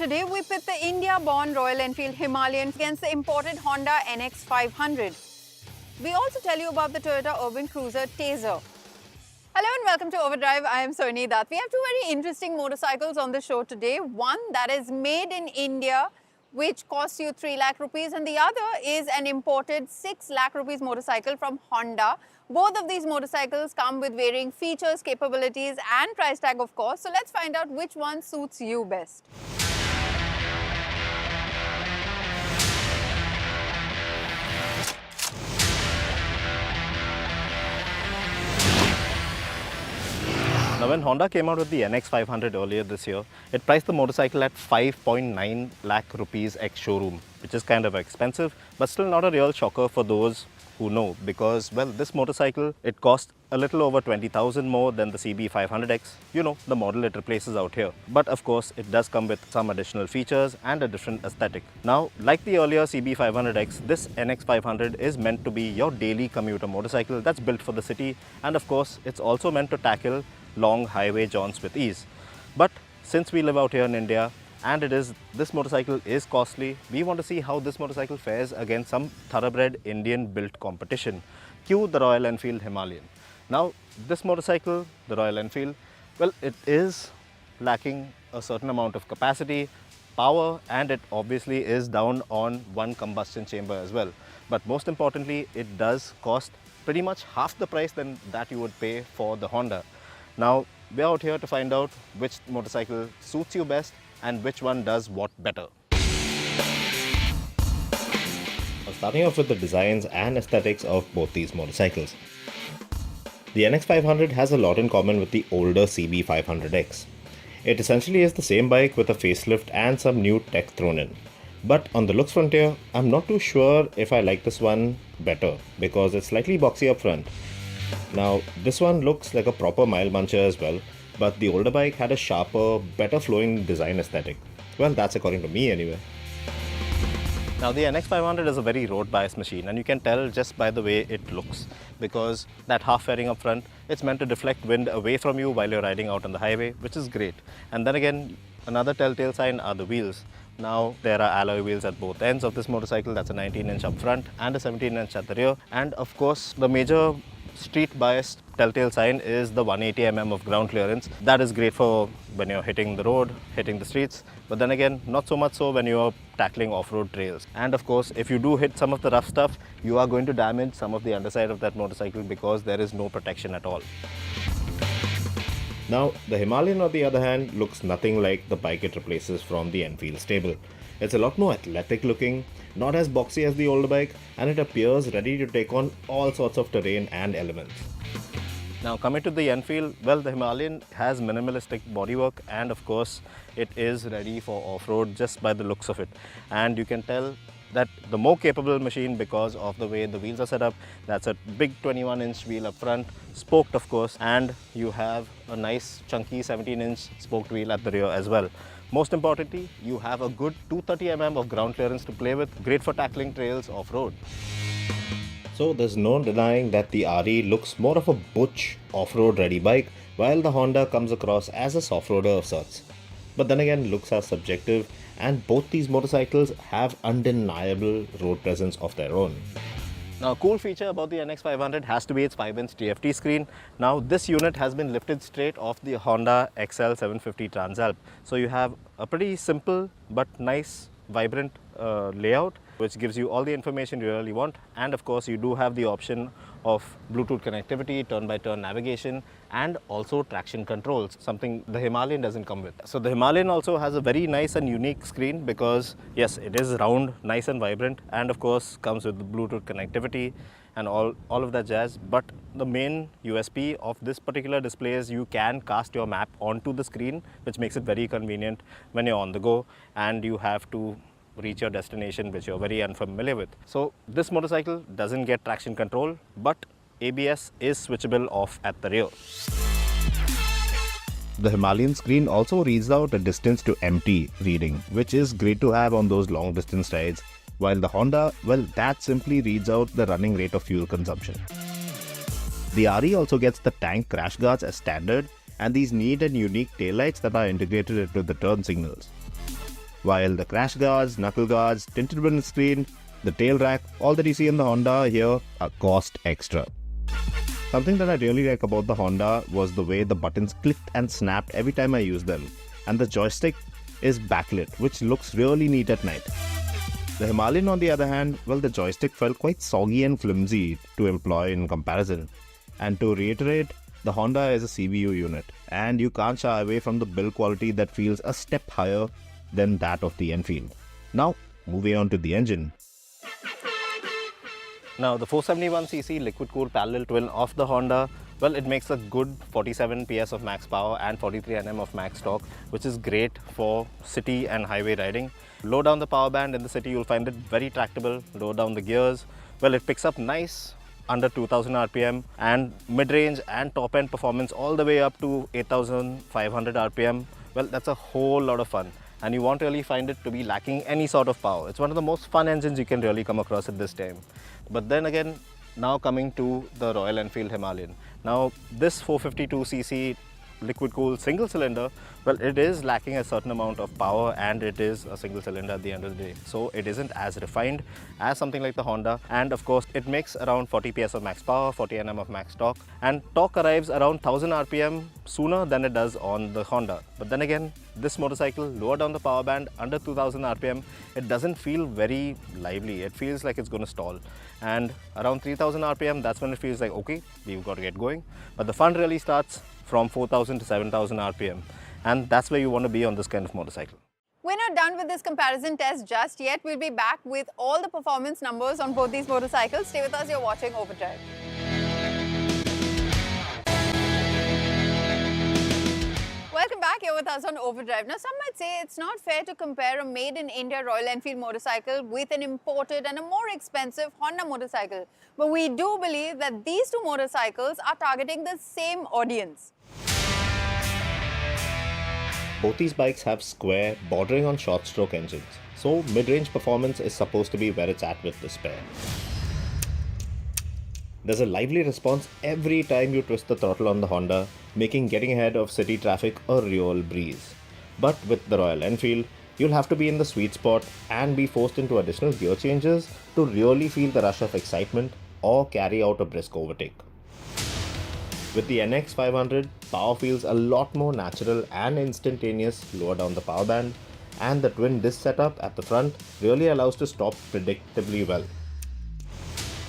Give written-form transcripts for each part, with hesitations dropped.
Today we pit the India-born Royal Enfield Himalayan against the imported Honda NX500. We also tell you about the Toyota urban cruiser Taser. Hello and welcome to Overdrive. I am Soini Dutt. We have two very interesting motorcycles on the show today. One that is made in India, which costs you 3 lakh rupees, and the other is an imported 6 lakh rupees motorcycle from Honda. Both of these motorcycles come with varying features, capabilities and price tag, of course. So let's find out which one suits you best. Now, when Honda came out with the NX500 earlier this year, it priced the motorcycle at 5.9 lakh rupees ex-showroom, which is kind of expensive, but still not a real shocker for those who know, because, well, this motorcycle, it cost a little over 20,000 more than the CB500X, you know, the model it replaces out here. But of course, it does come with some additional features and a different aesthetic. Now, like the earlier CB500X, this NX500 is meant to be your daily commuter motorcycle that's built for the city, and of course, it's also meant to tackle long highway jaunts with ease. But since we live out here in India and this motorcycle is costly, we want to see how this motorcycle fares against some thoroughbred Indian built competition. Cue the Royal Enfield Himalayan. Now, this motorcycle, the Royal Enfield, well, it is lacking a certain amount of capacity, power, and it obviously is down on one combustion chamber as well. But most importantly, it does cost pretty much half the price than that you would pay for the Honda. Now, we're out here to find out which motorcycle suits you best and which one does what better. Starting off with the designs and aesthetics of both these motorcycles. The NX500 has a lot in common with the older CB500X. It essentially is the same bike with a facelift and some new tech thrown in. But on the looks frontier, I'm not too sure if I like this one better because it's slightly boxy up front. Now, this one looks like a proper mile muncher as well, but the older bike had a sharper, better flowing design aesthetic. Well, that's according to me anyway. Now, the NX500 is a very road-biased machine, and you can tell just by the way it looks, because that half fairing up front, it's meant to deflect wind away from you while you're riding out on the highway, which is great. And then again, another telltale sign are the wheels. Now, there are alloy wheels at both ends of this motorcycle. That's a 19-inch up front and a 17-inch at the rear. And of course, the major street biased telltale sign is the 180 mm of ground clearance. That is great for when you're hitting the road, hitting the streets, but then again, not so much so when you're tackling off-road trails. And of course, if you do hit some of the rough stuff, you are going to damage some of the underside of that motorcycle because there is no protection at all. Now, the Himalayan on the other hand looks nothing like the bike it replaces from the Enfield stable. It's a lot more athletic looking, not as boxy as the older bike, and it appears ready to take on all sorts of terrain and elements. Now, coming to the Enfield, well, the Himalayan has minimalistic bodywork, and of course, it is ready for off-road just by the looks of it. And you can tell that the more capable machine because of the way the wheels are set up. That's a big 21-inch wheel up front, spoked of course, and you have a nice chunky 17-inch spoked wheel at the rear as well. Most importantly, you have a good 230 mm of ground clearance to play with, great for tackling trails off-road. So there's no denying that the RE looks more of a butch off-road ready bike, while the Honda comes across as a soft-roader of sorts. But then again, looks are subjective, and both these motorcycles have undeniable road presence of their own. Now, a cool feature about the NX500 has to be its 5-inch TFT screen. Now, this unit has been lifted straight off the Honda XL750 Transalp. So you have a pretty simple but nice, vibrant layout, which gives you all the information you really want. And of course, you do have the option of Bluetooth connectivity, turn-by-turn navigation, and also traction controls, something the Himalayan doesn't come with. So the Himalayan also has a very nice and unique screen because, yes, it is round, nice and vibrant, and of course comes with the Bluetooth connectivity and all of that jazz. But the main USP of this particular display is you can cast your map onto the screen, which makes it very convenient when you're on the go and you have to reach your destination which you're very unfamiliar with. So this motorcycle doesn't get traction control, but ABS is switchable off at the rear. The Himalayan screen also reads out a distance to empty reading, which is great to have on those long distance rides, while the Honda, well, that simply reads out the running rate of fuel consumption. The RE also gets the tank crash guards as standard and these neat and unique taillights that are integrated into the turn signals. while the crash guards, knuckle guards, tinted windscreen, the tail rack, all that you see in the Honda here are cost extra. Something that I really like about the Honda was the way the buttons clicked and snapped every time I used them, and the joystick is backlit, which looks really neat at night. The Himalayan, on the other hand, well, the joystick felt quite soggy and flimsy to employ in comparison. And to reiterate, the Honda is a CBU unit, and you can't shy away from the build quality that feels a step higher than that of the Enfield. Now, moving on to the engine. Now, the 471cc liquid-cooled parallel twin of the Honda, well, it makes a good 47 PS of max power and 43 Nm of max torque, which is great for city and highway riding. Low down the power band in the city, you'll find it very tractable. Low down the gears, well, it picks up nice under 2000 RPM, and mid-range and top-end performance all the way up to 8500 RPM. Well, that's a whole lot of fun, and you won't really find it to be lacking any sort of power. It's one of the most fun engines you can really come across at this time. But then again, now coming to the Royal Enfield Himalayan. Now, this 452cc liquid-cooled single cylinder, well, it is lacking a certain amount of power, and it is a single cylinder at the end of the day. So it isn't as refined as something like the Honda, and of course it makes around 40 PS of max power, 40 Nm of max torque, and torque arrives around 1000 RPM sooner than it does on the Honda. But then again, this motorcycle, lower down the power band, under 2000 RPM, it doesn't feel very lively. It feels like it's going to stall. And around 3000 RPM, that's when it feels like, okay, we've got to get going. But the fun really starts from 4000 to 7000 RPM. And that's where you want to be on this kind of motorcycle. We're not done with this comparison test just yet. We'll be back with all the performance numbers on both these motorcycles. Stay with us, you're watching Overdrive. Welcome back, you're with us on Overdrive. Now, some might say it's not fair to compare a made-in-India Royal Enfield motorcycle with an imported and a more expensive Honda motorcycle. But we do believe that these two motorcycles are targeting the same audience. Both these bikes have square, bordering on short stroke engines, so mid-range performance is supposed to be where it's at with this pair. There's a lively response every time you twist the throttle on the Honda, making getting ahead of city traffic a real breeze. But with the Royal Enfield, you'll have to be in the sweet spot and be forced into additional gear changes to really feel the rush of excitement or carry out a brisk overtake. With the NX 500, power feels a lot more natural and instantaneous lower down the power band, and the twin disc setup at the front really allows to stop predictably well.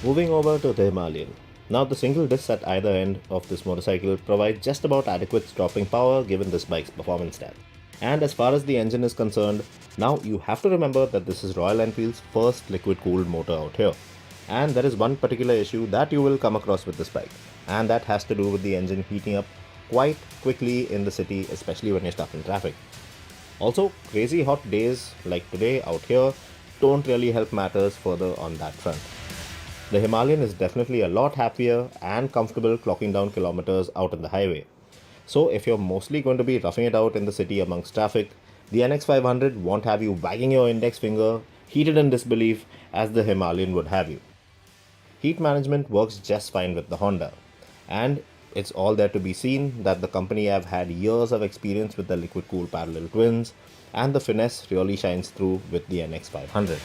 Moving over to the Himalayan. Now, the single discs at either end of this motorcycle provide just about adequate stopping power given this bike's performance stats. And as far as the engine is concerned, now you have to remember that this is Royal Enfield's first liquid-cooled motor out here. And there is one particular issue that you will come across with this bike, and that has to do with the engine heating up quite quickly in the city, especially when you're stuck in traffic. Also, crazy hot days like today out here don't really help matters further on that front. The Himalayan is definitely a lot happier and comfortable clocking down kilometers out on the highway. So if you're mostly going to be roughing it out in the city amongst traffic, the NX 500 won't have you wagging your index finger, heated in disbelief, as the Himalayan would have you. Heat management works just fine with the Honda, and it's all there to be seen that the company have had years of experience with the liquid-cooled parallel twins, and the finesse really shines through with the NX 500.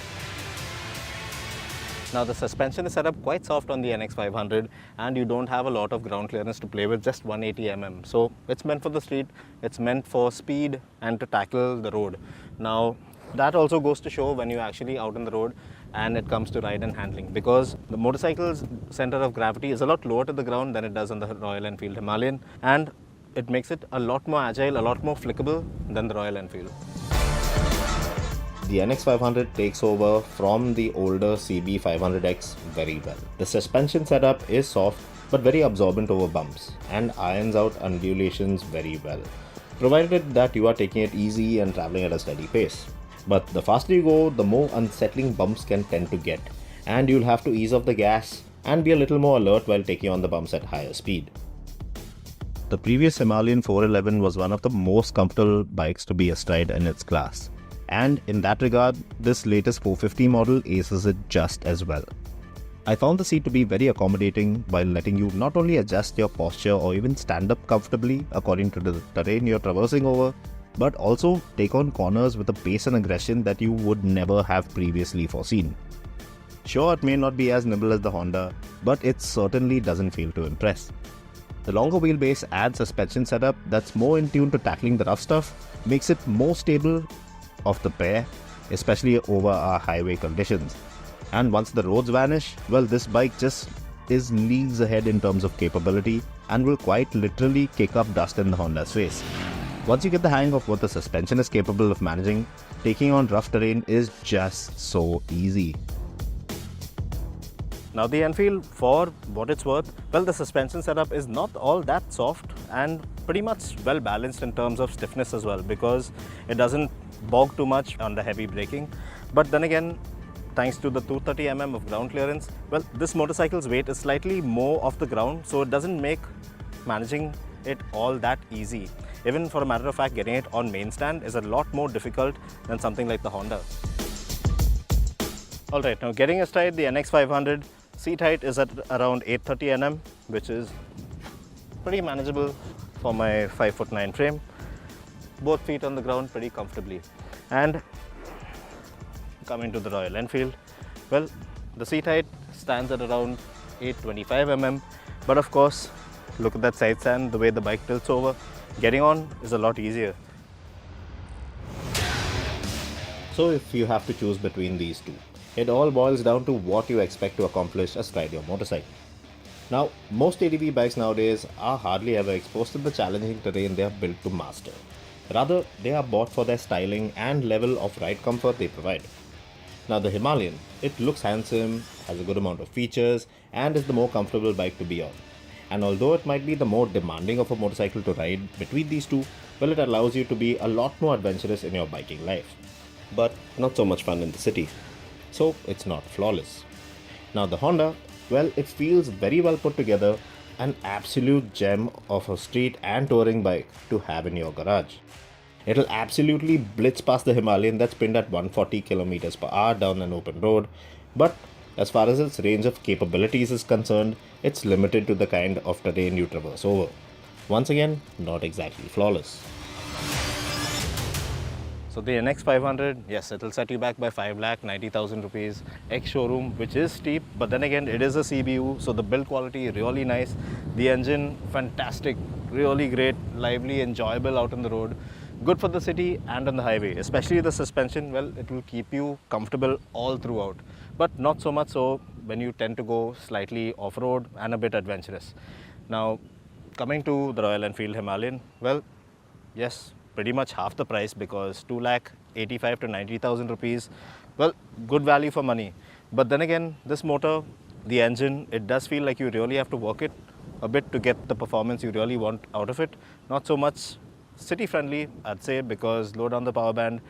Now, the suspension is set up quite soft on the NX 500, and you don't have a lot of ground clearance to play with, just 180 mm. So it's meant for the street, it's meant for speed and to tackle the road. Now, that also goes to show when you're actually out on the road and it comes to ride and handling, because the motorcycle's center of gravity is a lot lower to the ground than it does on the Royal Enfield Himalayan, and it makes it a lot more agile, a lot more flickable than the Royal Enfield. The NX 500 takes over from the older CB 500X very well. The suspension setup is soft but very absorbent over bumps and irons out undulations very well, provided that you are taking it easy and traveling at a steady pace. But the faster you go, the more unsettling bumps can tend to get, and you'll have to ease off the gas and be a little more alert while taking on the bumps at higher speed. The previous Himalayan 411 was one of the most comfortable bikes to be astride in its class, and in that regard, this latest 450 model aces it just as well. I found the seat to be very accommodating while letting you not only adjust your posture or even stand up comfortably according to the terrain you're traversing over, but also take on corners with a pace and aggression that you would never have previously foreseen. Sure, it may not be as nimble as the Honda, but it certainly doesn't fail to impress. The longer wheelbase adds suspension setup that's more in tune to tackling the rough stuff, makes it more stable of the pair, especially over our highway conditions. And once the roads vanish, well, this bike just is leagues ahead in terms of capability and will quite literally kick up dust in the Honda's face. Once you get the hang of what the suspension is capable of managing, taking on rough terrain is just so easy. Now the Enfield, for what it's worth, well, the suspension setup is not all that soft and pretty much well balanced in terms of stiffness as well, because it doesn't bog too much under heavy braking. But then again, thanks to the 230 mm of ground clearance, well, this motorcycle's weight is slightly more off the ground, so it doesn't make managing it all that easy. Even for a matter of fact, getting it on main stand is a lot more difficult than something like the Honda. Alright, now getting aside the NX500, seat height is at around 830 mm, which is pretty manageable for my 5'9" frame. Both feet on the ground pretty comfortably. And coming to the Royal Enfield, well, the seat height stands at around 825 mm, but of course, look at that side stand, the way the bike tilts over. Getting on is a lot easier. So if you have to choose between these two, it all boils down to what you expect to accomplish astride your motorcycle. Now, most ADV bikes nowadays are hardly ever exposed to the challenging terrain they are built to master. Rather, they are bought for their styling and level of ride comfort they provide. Now the Himalayan, it looks handsome, has a good amount of features, and is the more comfortable bike to be on. And although it might be the more demanding of a motorcycle to ride between these two, well, it allows you to be a lot more adventurous in your biking life. But not so much fun in the city. So it's not flawless. Now the Honda, well, it feels very well put together, an absolute gem of a street and touring bike to have in your garage. It'll absolutely blitz past the Himalayan that's pinned at 140 km per hour down an open road, but as far as its range of capabilities is concerned, it's limited to the kind of terrain you traverse over. Once again, not exactly flawless. So the NX500, yes, it'll set you back by 5,90,000 rupees ex-showroom, which is steep, but then again, it is a CBU, so the build quality really nice. The engine, fantastic, really great, lively, enjoyable out on the road. Good for the city and on the highway, especially the suspension. Well, it will keep you comfortable all throughout, but not so much so when you tend to go slightly off-road and a bit adventurous. Now, coming to the Royal Enfield Himalayan, well, yes, pretty much half the price, because 2,85,000 to 90,000 rupees, well, good value for money. But then again, this motor, the engine, it does feel like you really have to work it a bit to get the performance you really want out of it. Not so much city friendly, I'd say, because low down the power band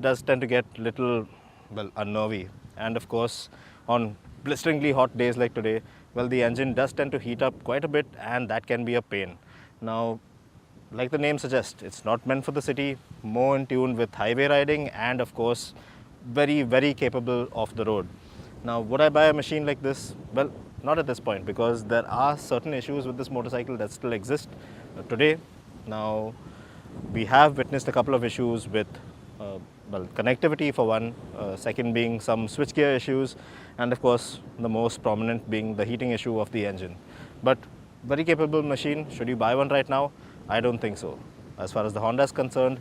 does tend to get little, well, unnervy. And of course, on blisteringly hot days like today, well, the engine does tend to heat up quite a bit, and that can be a pain. Now, like the name suggests, it's not meant for the city, more in tune with highway riding, and of course, very, very capable off the road. Now, would I buy a machine like this? Well, not at this point, because there are certain issues with this motorcycle that still exist today. Now, we have witnessed a couple of issues with well, connectivity for one, second being some switchgear issues, and of course the most prominent being the heating issue of the engine. But very capable machine. Should you buy one right now? I don't think so. As far as the Honda is concerned,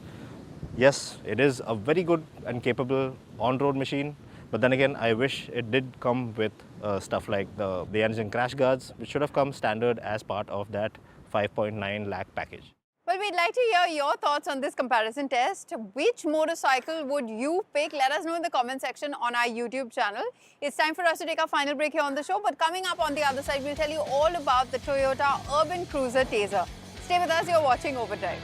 yes, it is a very good and capable on-road machine, but then again, I wish it did come with stuff like the engine crash guards, which should have come standard as part of that 5.9 lakh package. Well, we'd like to hear your thoughts on this comparison test. Which motorcycle would you pick? Let us know in the comment section on our YouTube channel. It's time for us to take our final break here on the show, but coming up on the other side, we'll tell you all about the Toyota Urban Cruiser Taser. Stay with us, you're watching Overdrive.